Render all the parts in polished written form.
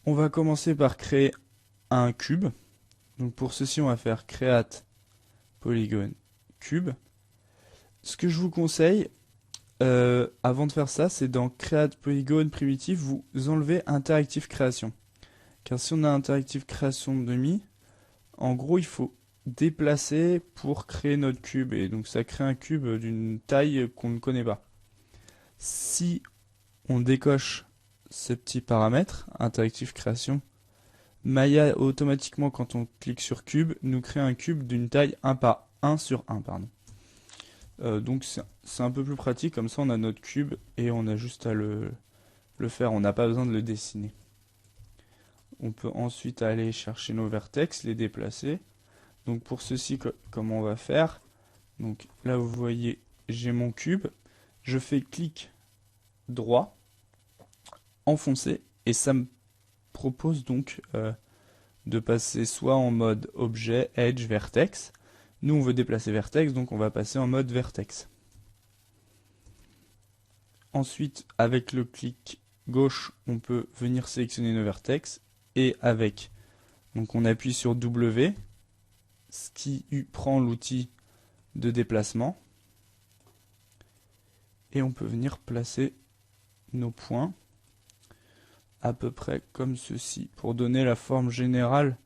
On va commencer par créer un cube. Donc pour ceci, on va faire create polygon cube. Ce que je vous conseille, avant de faire ça, c'est dans create polygon primitive, vous enlevez interactive création. Car si on a interactive création de demi, en gros, il faut déplacer pour créer notre cube. Et donc ça crée un cube d'une taille qu'on ne connaît pas. Si on décoche ce petit paramètre, interactive création, Maya automatiquement quand on clique sur cube nous crée un cube d'une taille 1 sur 1 pardon. Donc c'est un peu plus pratique, comme ça on a notre cube et on a juste à le faire, on n'a pas besoin de le dessiner. On peut ensuite aller chercher nos vertex, les déplacer. Donc pour ceci, comment on va faire? Donc là vous voyez, j'ai mon cube, je fais clic droit, enfoncer, et ça me propose donc de passer soit en mode objet, edge, vertex. Nous on veut déplacer vertex, donc on va passer en mode vertex. Ensuite, avec le clic gauche, on peut venir sélectionner nos vertex, et avec, donc on appuie sur W, ce qui prend l'outil de déplacement, et on peut venir placer nos points à peu près comme ceci pour donner la forme générale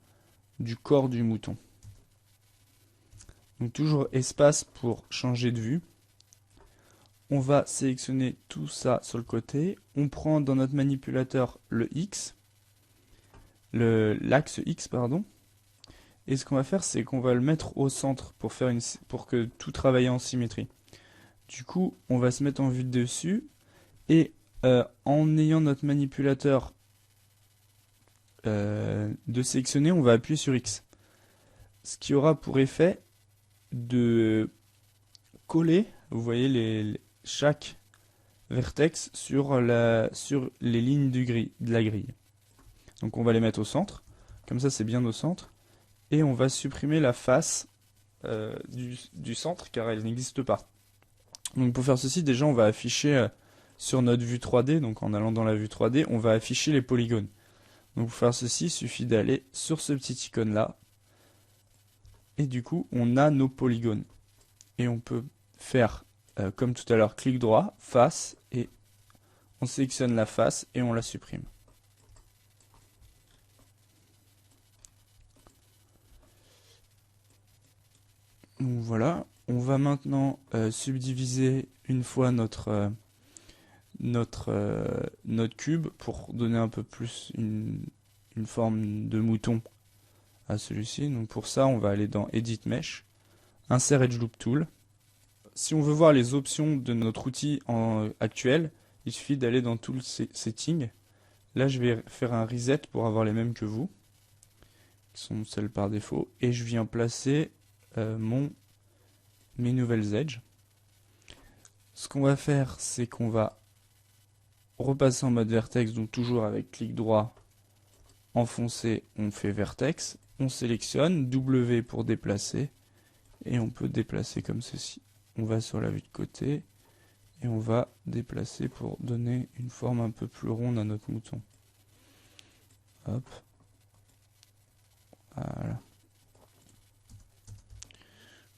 du corps du mouton. Donc toujours espace pour changer de vue. On va sélectionner tout ça sur le côté. On prend dans notre manipulateur le X, l'axe X pardon. Et ce qu'on va faire, c'est qu'on va le mettre au centre pour que tout travaille en symétrie. Du coup, on va se mettre en vue de dessus et en ayant notre manipulateur de sélectionner, on va appuyer sur X. Ce qui aura pour effet de coller, vous voyez, chaque vertex sur les lignes de la grille. Donc on va les mettre au centre, comme ça c'est bien au centre, et on va supprimer la face du centre car elle n'existe pas. Donc pour faire ceci, déjà on va afficher sur notre vue 3D, donc en allant dans la vue 3D, on va afficher les polygones. Donc pour faire ceci, il suffit d'aller sur ce petit icône là, et du coup on a nos polygones. Et on peut faire comme tout à l'heure, clic droit, face, et on sélectionne la face et on la supprime. Donc voilà, on va maintenant subdiviser une fois notre cube pour donner un peu plus une forme de mouton à celui-ci. Donc pour ça, on va aller dans Edit Mesh, Insert Edge Loop Tool. Si on veut voir les options de notre outil actuel, il suffit d'aller dans Tool Setting. Là, je vais faire un reset pour avoir les mêmes que vous, qui sont celles par défaut, et je viens placer mes nouvelles edges. Ce qu'on va faire, c'est qu'on va repasser en mode vertex, donc toujours avec clic droit, enfoncer, on fait vertex, on sélectionne, W pour déplacer, et on peut déplacer comme ceci. On va sur la vue de côté, et on va déplacer pour donner une forme un peu plus ronde à notre mouton. Hop. Voilà.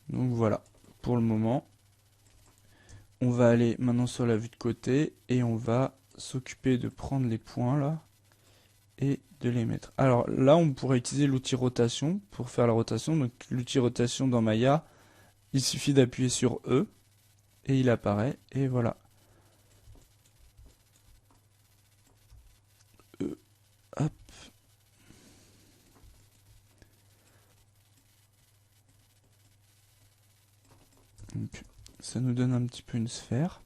Donc voilà, pour le moment. On va aller maintenant sur la vue de côté et on va s'occuper de prendre les points là et de les mettre. Alors là, on pourrait utiliser l'outil rotation pour faire la rotation. Donc l'outil rotation dans Maya, il suffit d'appuyer sur E et il apparaît et voilà. E, hop. Donc, ça nous donne un petit peu une sphère.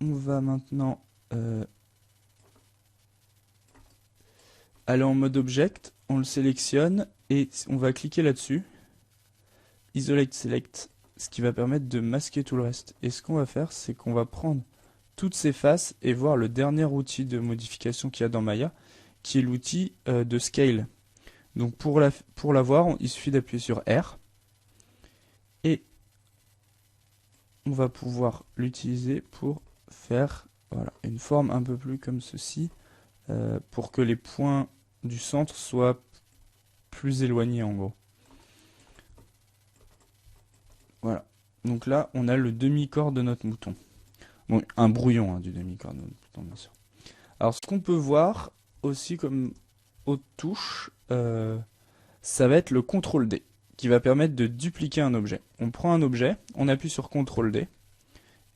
On va maintenant aller en mode object, on le sélectionne et on va cliquer là-dessus. Isolate Select, ce qui va permettre de masquer tout le reste. Et ce qu'on va faire, c'est qu'on va prendre toutes ces faces et voir le dernier outil de modification qu'il y a dans Maya, qui est l'outil de Scale. Donc pour la voir, il suffit d'appuyer sur R. Et on va pouvoir l'utiliser pour faire voilà, une forme un peu plus comme ceci pour que les points du centre soient plus éloignés en gros. Voilà. Donc là, on a le demi-corps de notre mouton. Bon, un brouillon du demi-corps de notre mouton, bien sûr. Alors, ce qu'on peut voir aussi comme autre touche, ça va être le CTRL D, qui va permettre de dupliquer un objet. On prend un objet, on appuie sur CTRL D,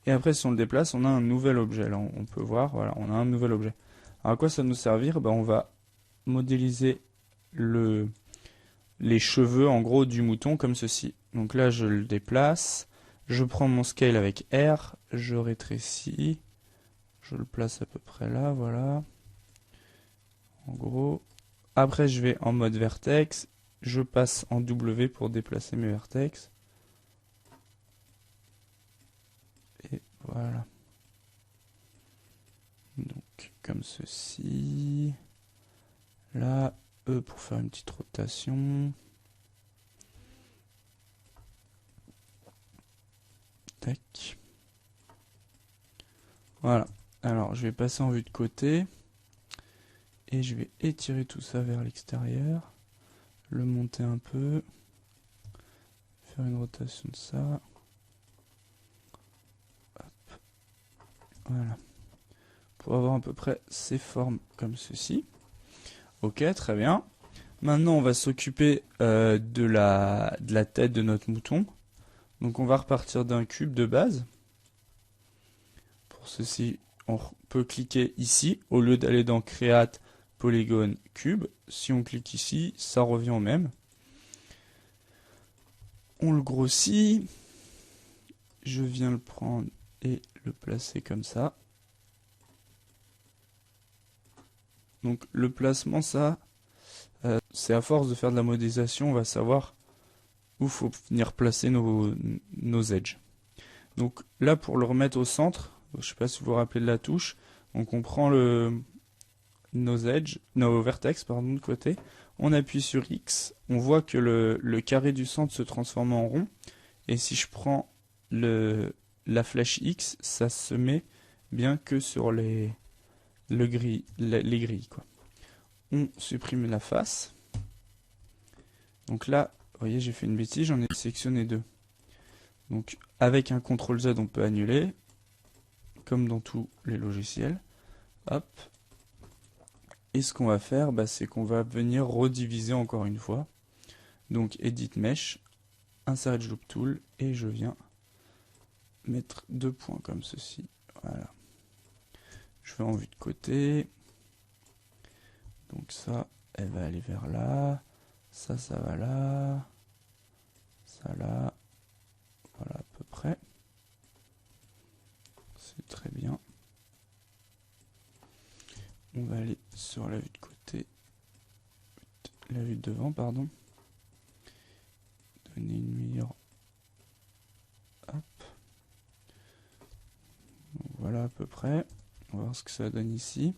et après, si on le déplace, on a un nouvel objet. Là, on peut voir, voilà, on a un nouvel objet. Alors, à quoi ça va nous servir? On va modéliser les cheveux, en gros, du mouton, comme ceci. Donc là, je le déplace, je prends mon scale avec R, je rétrécis, je le place à peu près là, voilà. En gros. Après, je vais en mode vertex, je passe en W pour déplacer mes vertex. Et voilà. Donc, comme ceci. Là, E pour faire une petite rotation. Tac. Voilà. Alors, je vais passer en vue de côté. Et je vais étirer tout ça vers l'extérieur. Le monter un peu. Faire une rotation de ça. Hop. Voilà. Pour avoir à peu près ces formes comme ceci. Ok, très bien. Maintenant, on va s'occuper de la tête de notre mouton. Donc, on va repartir d'un cube de base. Pour ceci, on peut cliquer ici, au lieu d'aller dans Create, Polygone, Cube. Si on clique ici, ça revient au même. On le grossit. Je viens le prendre et le placer comme ça. Donc, le placement, ça, c'est à force de faire de la modélisation, on va savoir où il faut venir placer nos edges. Donc là, pour le remettre au centre, je ne sais pas si vous vous rappelez de la touche, donc on prend nos edges, nos vertex, pardon, de côté, on appuie sur X, on voit que le carré du centre se transforme en rond, et si je prends la flèche X, ça se met bien que sur les grilles, quoi. On supprime la face. Donc là, vous voyez, j'ai fait une bêtise, j'en ai sélectionné deux. Donc avec un CTRL Z, on peut annuler, comme dans tous les logiciels. Hop. Et ce qu'on va faire, c'est qu'on va venir rediviser encore une fois. Donc Edit Mesh, Insert Edge Loop Tool, et je viens mettre deux points comme ceci. Voilà. Je vais en vue de côté. Donc ça, elle va aller vers là. Ça va là. Ça là. Voilà à peu près. C'est très bien. On va aller sur la vue de côté. La vue de devant, pardon. Donner une meilleure. Hop. Donc voilà à peu près. On va voir ce que ça donne ici.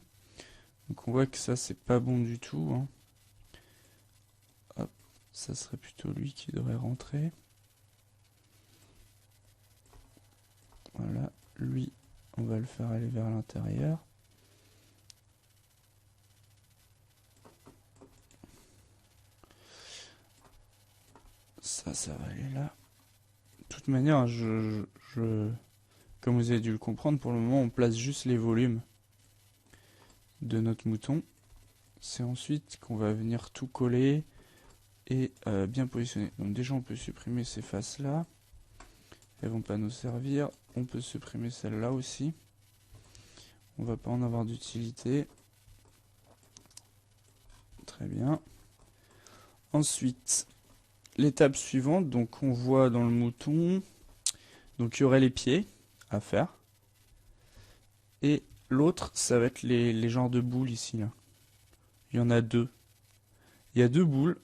Donc on voit que ça c'est pas bon du tout. Hein. Hop. Ça serait plutôt lui qui devrait rentrer. Voilà. Lui, on va le faire aller vers l'intérieur. Ça va aller là. De toute manière, comme vous avez dû le comprendre, pour le moment, on place juste les volumes de notre mouton. C'est ensuite qu'on va venir tout coller et bien positionner. Donc déjà, on peut supprimer ces faces-là. Elles vont pas nous servir. On peut supprimer celle-là aussi. On va pas en avoir d'utilité. Très bien. Ensuite, l'étape suivante, donc on voit dans le mouton, donc il y aurait les pieds à faire. Et l'autre, ça va être les genres de boules ici. Là. Il y en a deux. Il y a deux boules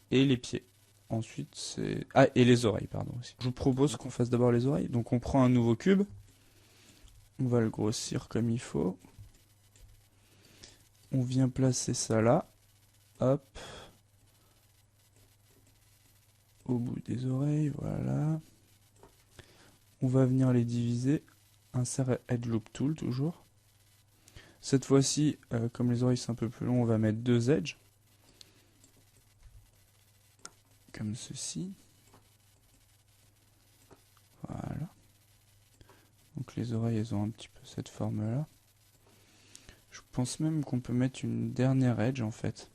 et les pieds. Ensuite, c'est... Ah, et les oreilles, pardon aussi. Je vous propose qu'on fasse d'abord les oreilles. Donc on prend un nouveau cube. On va le grossir comme il faut. On vient placer ça là. Hop. Au bout des oreilles, voilà. On va venir les diviser. Insert Edge Loop Tool toujours. Cette fois-ci, comme les oreilles sont un peu plus longs, on va mettre 2 edges. Comme ceci. Voilà. Donc les oreilles, elles ont un petit peu cette forme-là. Je pense même qu'on peut mettre une dernière edge en fait.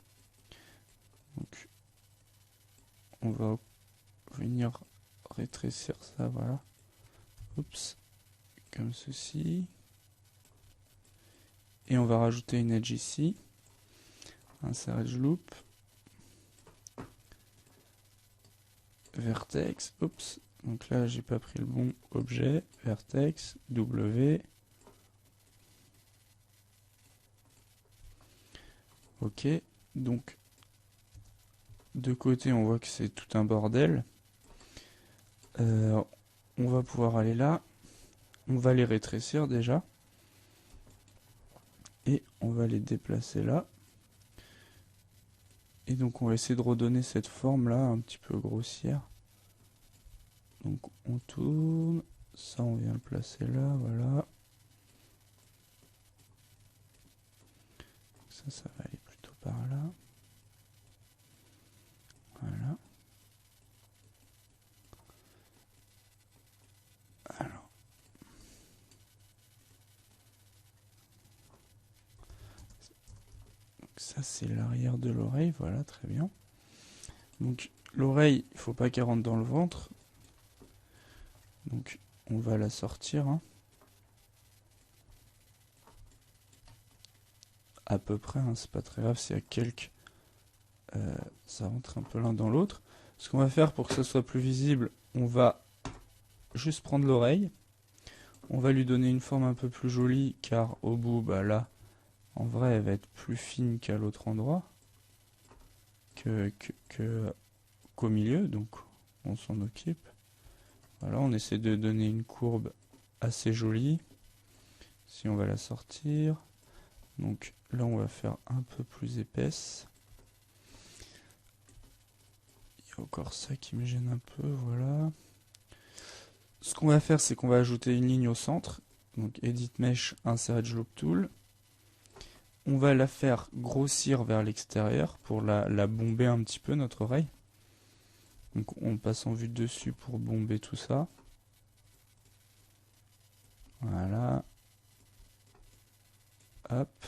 Donc on va venir rétrécir ça, voilà. Oups. Comme ceci. Et on va rajouter une edge ici. Insert edge loop. Vertex. Oups. Donc là, j'ai pas pris le bon objet. Vertex. W. Ok. Donc, de côté, on voit que c'est tout un bordel. On va pouvoir aller là. On va les rétrécir déjà. Et on va les déplacer là. Et donc on va essayer de redonner cette forme là un petit peu grossière. Donc on tourne, ça on vient le placer là, voilà. Ça va aller plutôt par là. Voilà. Alors. Donc ça c'est l'arrière de l'oreille, voilà, très bien. Donc l'oreille, il ne faut pas qu'elle rentre dans le ventre. Donc on va la sortir. Hein. À peu près, hein, c'est pas très grave s'il y a quelques... ça rentre un peu l'un dans l'autre. Ce qu'on va faire pour que ça soit plus visible, on va juste prendre l'oreille. On va lui donner une forme un peu plus jolie, car au bout, bah là, en vrai, elle va être plus fine qu'à l'autre endroit, qu'au milieu, donc on s'en occupe. Voilà, on essaie de donner une courbe assez jolie. Si on va la sortir, donc là on va faire un peu plus épaisse. Il y a encore ça qui me gêne un peu, voilà. Ce qu'on va faire, c'est qu'on va ajouter une ligne au centre. Donc Edit Mesh, Insert Edge Loop Tool. On va la faire grossir vers l'extérieur pour la bomber un petit peu, notre oreille. Donc on passe en vue dessus pour bomber tout ça. Voilà. Hop.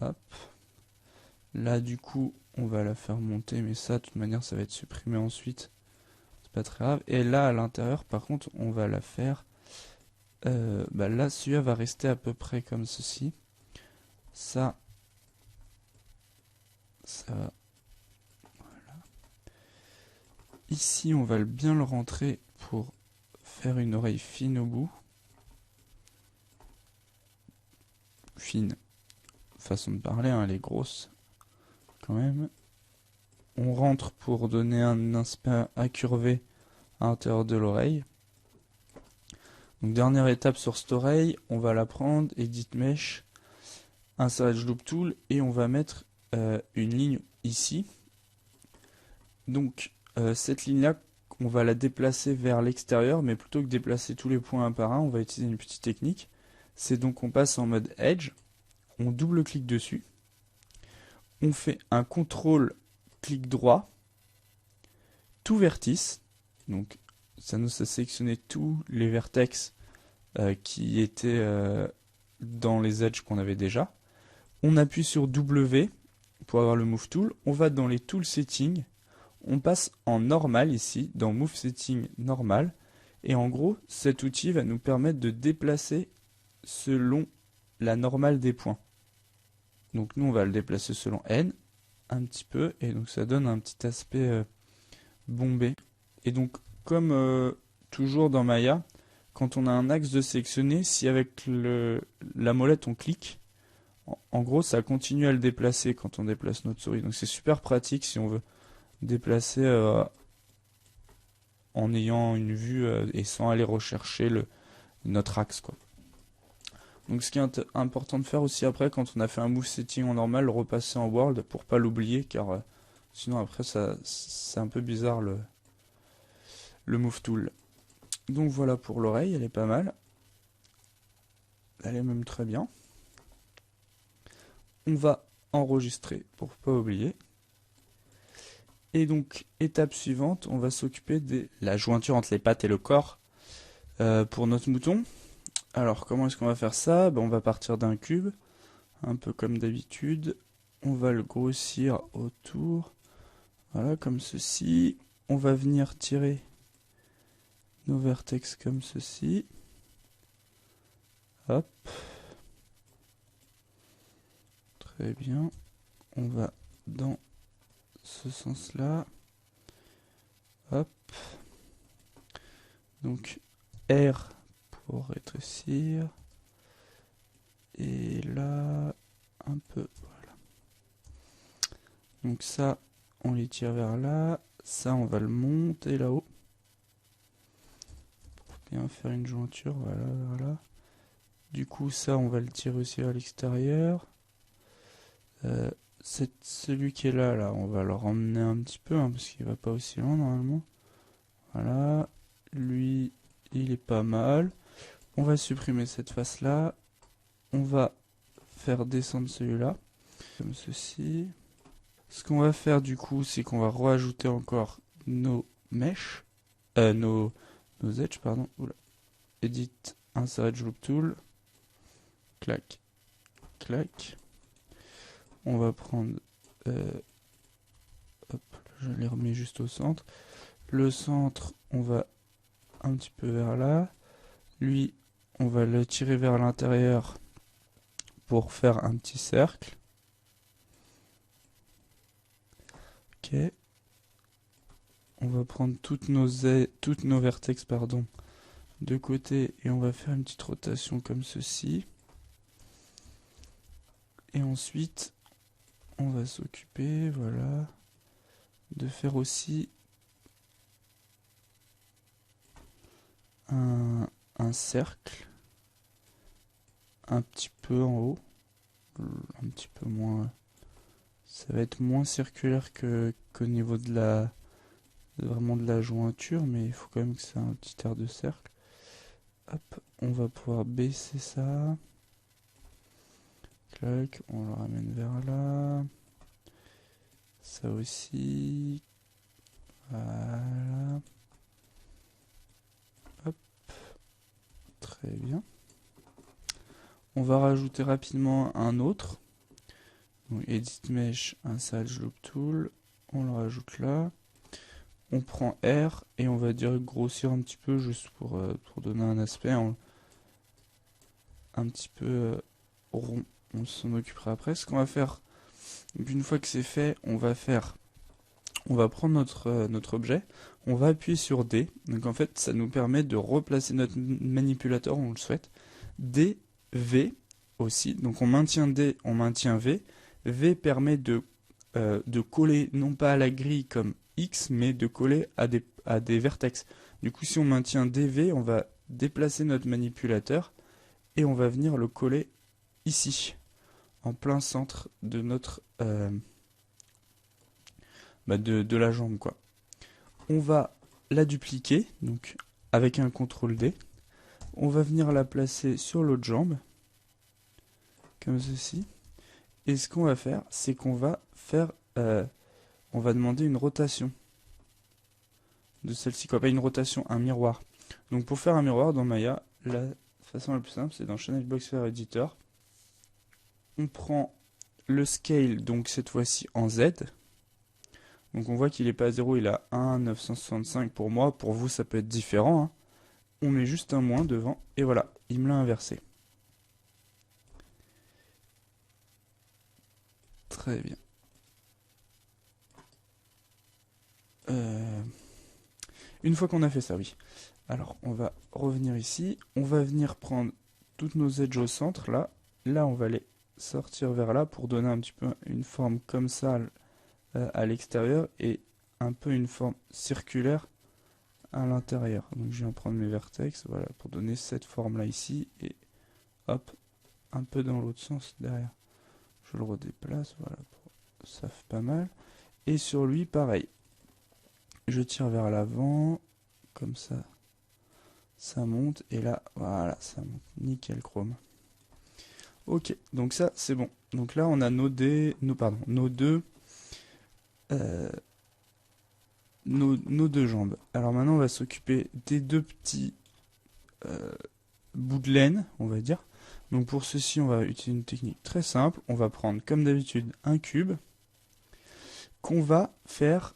Hop. Là du coup, on va la faire monter, mais ça, de toute manière, ça va être supprimé ensuite. C'est pas très grave. Et là, à l'intérieur, par contre, on va la faire... là, celui-là va rester à peu près comme ceci. Ça va. Voilà. Ici, on va bien le rentrer pour faire une oreille fine au bout. Fine. Façon de parler, hein, elle est grosse. Quand même. On rentre pour donner un aspect incurvé à l'intérieur de l'oreille. Donc dernière étape sur cette oreille, on va la prendre, Edit Mesh, Insert Edge Loop Tool, et on va mettre une ligne ici. Donc cette ligne-là, on va la déplacer vers l'extérieur, mais plutôt que déplacer tous les points un par un, on va utiliser une petite technique. C'est donc on passe en mode Edge, on double-clique dessus, on fait un CTRL clic droit, tout vertice, donc ça nous a sélectionné tous les vertex qui étaient dans les edges qu'on avait déjà. On appuie sur W pour avoir le Move Tool, on va dans les Tool Settings, on passe en normal ici, dans Move Setting normal, et en gros, cet outil va nous permettre de déplacer selon la normale des points. Donc nous, on va le déplacer selon N, un petit peu, et donc ça donne un petit aspect bombé. Et donc, comme toujours dans Maya, quand on a un axe de sélectionner, si avec la molette on clique, en gros ça continue à le déplacer quand on déplace notre souris. Donc c'est super pratique si on veut déplacer en ayant une vue et sans aller rechercher notre axe, quoi. Donc ce qui est important de faire aussi après, quand on a fait un move setting en normal, le repasser en world pour pas l'oublier, car sinon après c'est un peu bizarre le move tool. Donc voilà pour l'oreille, elle est pas mal. elle est même très bien. On va enregistrer pour pas oublier. Et donc, étape suivante, on va s'occuper de la jointure entre les pattes et le corps pour notre mouton. Alors, comment est-ce qu'on va faire ça? On va partir d'un cube, un peu comme d'habitude. On va le grossir autour, voilà, comme ceci. On va venir tirer nos vertex comme ceci. Hop. Très bien. On va dans ce sens-là. Hop. Donc R pour rétrécir. Et là, un peu, voilà. Donc ça, on les tire vers là. Ça, on va le monter là-haut. Pour bien faire une jointure, voilà, voilà. Du coup, ça, on va le tirer aussi à l'extérieur. Celui qui est là, on va le ramener un petit peu, hein, parce qu'il va pas aussi loin normalement. Voilà. Lui, il est pas mal. On va supprimer cette face-là. On va faire descendre celui-là, comme ceci. Ce qu'on va faire du coup, c'est qu'on va rajouter encore nos mèches, nos edges, pardon. Oula. Edit, insert edge loop tool. Clac, clac. On va prendre, hop, je les remets juste au centre. Le centre, on va un petit peu vers là. Lui, on va le tirer vers l'intérieur pour faire un petit cercle. Ok. On va prendre toutes nos vertex, pardon, de côté et on va faire une petite rotation comme ceci. Et ensuite, on va s'occuper, voilà, de faire aussi un cercle un petit peu en haut, un petit peu moins, ça va être moins circulaire qu'au niveau de vraiment de la jointure, mais il faut quand même que ça ait un petit air de cercle. Hop, on va pouvoir baisser ça. Clac, on le ramène vers là. Ça aussi. Voilà. Hop. Très bien. On va rajouter rapidement un autre. Donc, Edit Mesh, insert edge loop tool. On le rajoute là. On prend R et on va dire grossir un petit peu juste pour donner un aspect un petit peu rond. On s'en occupera après. Ce qu'on va faire, une fois que c'est fait, on va prendre notre objet, on va appuyer sur D. Donc en fait, ça nous permet de replacer notre manipulateur où on le souhaite. D, V aussi. Donc on maintient D, on maintient V. V permet de coller non pas à la grille comme X, mais de coller à des vertex. Du coup, si on maintient DV, on va déplacer notre manipulateur et on va venir le coller ici, en plein centre de notre de la jambe, quoi. On va la dupliquer, donc avec un CTRL D. On va venir la placer sur l'autre jambe, comme ceci. Et ce qu'on va faire, c'est qu'on va faire, on va demander une rotation de celle-ci, quoi, pas une rotation, un miroir. Donc pour faire un miroir dans Maya, la façon la plus simple, c'est dans Channel Box Sphere Editor. On prend le scale, donc cette fois-ci en Z. Donc on voit qu'il n'est pas à 0, il a 1,965 pour moi. Pour vous, ça peut être différent, hein. On met juste un moins devant, et voilà, il me l'a inversé. Très bien. Une fois qu'on a fait ça, oui. Alors, on va revenir ici. On va venir prendre toutes nos edges au centre, là. Là, on va les sortir vers là pour donner un petit peu une forme comme ça à l'extérieur et un peu une forme circulaire à l'intérieur. Donc, je viens prendre mes vertex, voilà, pour donner cette forme-là ici et hop, un peu dans l'autre sens derrière. Je le redéplace, voilà, ça fait pas mal. Et sur lui, pareil. Je tire vers l'avant, comme ça, ça monte, et là, voilà, ça monte, nickel chrome. Ok, donc ça c'est bon. Donc là on a nos deux euh, nos deux jambes. Alors maintenant on va s'occuper des deux petits euh, bouts de laine, on va dire. Donc pour ceci on va utiliser une technique très simple. On va prendre comme d'habitude un cube qu'on va faire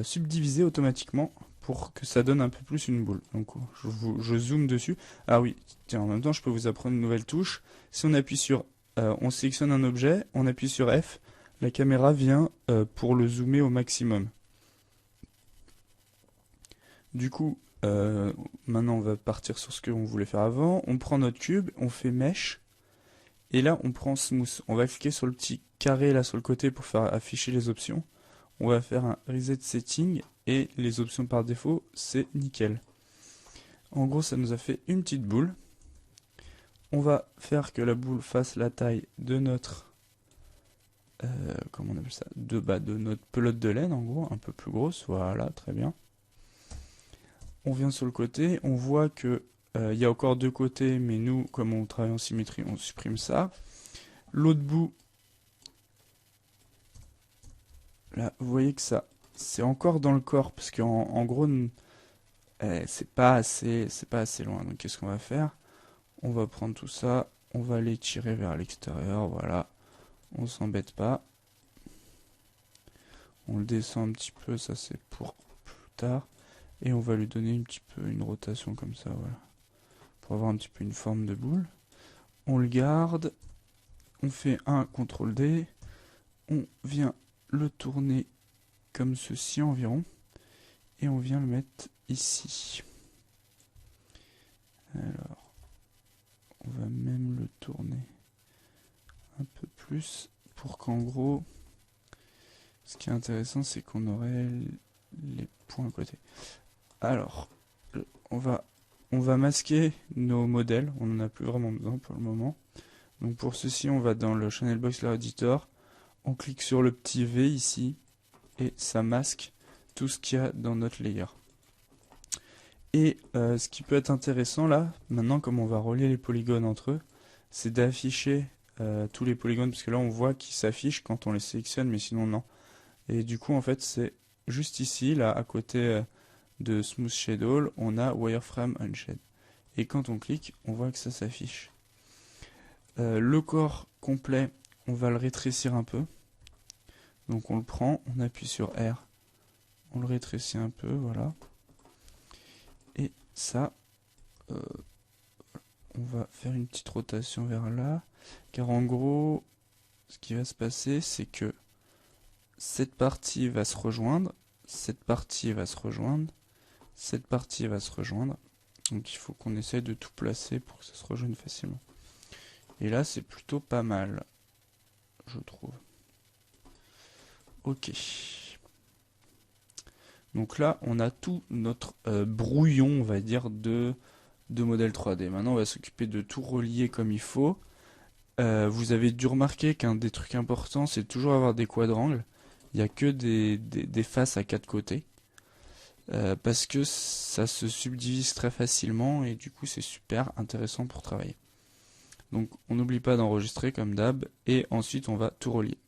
subdiviser automatiquement pour que ça donne un peu plus une boule. Donc je zoome dessus. Ah oui, tiens, en même temps je peux vous apprendre une nouvelle touche. Si on appuie sur, on sélectionne un objet, on appuie sur F, la caméra vient pour le zoomer au maximum. Du coup, maintenant on va partir sur ce qu'on voulait faire avant. On prend notre cube, on fait Mesh, et là on prend Smooth. On va cliquer sur le petit carré là sur le côté pour faire afficher les options. On va faire un Reset Setting, et les options par défaut, c'est nickel. En gros, ça nous a fait une petite boule. On va faire que la boule fasse la taille de notre... comment on appelle ça, de notre pelote de laine, en gros, un peu plus grosse. Voilà, très bien. On vient sur le côté, on voit que il y a encore deux côtés, mais nous, comme on travaille en symétrie, on supprime ça. L'autre bout, là, vous voyez que ça, c'est encore dans le corps, parce qu'en gros, c'est pas assez loin. Donc qu'est-ce qu'on va faire? On va prendre tout ça, on va les tirer vers l'extérieur, voilà. On s'embête pas. On le descend un petit peu, ça c'est pour plus tard. Et on va lui donner un petit peu une rotation comme ça, voilà. Pour avoir un petit peu une forme de boule. On le garde. On fait un CTRL D. On vient le tourner comme ceci environ. Et on vient le mettre ici. Alors, on va même le tourner un peu plus pour qu'en gros, ce qui est intéressant, c'est qu'on aurait les points à côté. Alors, on va masquer nos modèles, on n'en a plus vraiment besoin pour le moment. Donc pour ceci, on va dans le Channel Box Layer Editor, on clique sur le petit V ici, et ça masque tout ce qu'il y a dans notre layer. Et ce qui peut être intéressant là, maintenant comme on va relier les polygones entre eux, c'est d'afficher tous les polygones, parce que là on voit qu'ils s'affichent quand on les sélectionne, mais sinon non. Et du coup en fait c'est juste ici, là à côté de Smooth Shade All, on a Wireframe Unshed. Et quand on clique, on voit que ça s'affiche. Le corps complet, on va le rétrécir un peu. Donc on le prend, on appuie sur R, on le rétrécit un peu, voilà. Et ça, on va faire une petite rotation vers là, car en gros, ce qui va se passer, c'est que cette partie va se rejoindre, cette partie va se rejoindre, cette partie va se rejoindre. Donc il faut qu'on essaye de tout placer pour que ça se rejoigne facilement. Et là, c'est plutôt pas mal, je trouve. Ok. Donc là, on a tout notre brouillon, on va dire, de modèle 3D. Maintenant, on va s'occuper de tout relier comme il faut. Vous avez dû remarquer qu'un des trucs importants, c'est toujours avoir des quadrangles. Il n'y a que des faces à quatre côtés. Parce que ça se subdivise très facilement et du coup, c'est super intéressant pour travailler. Donc, on n'oublie pas d'enregistrer comme d'hab et ensuite, on va tout relier.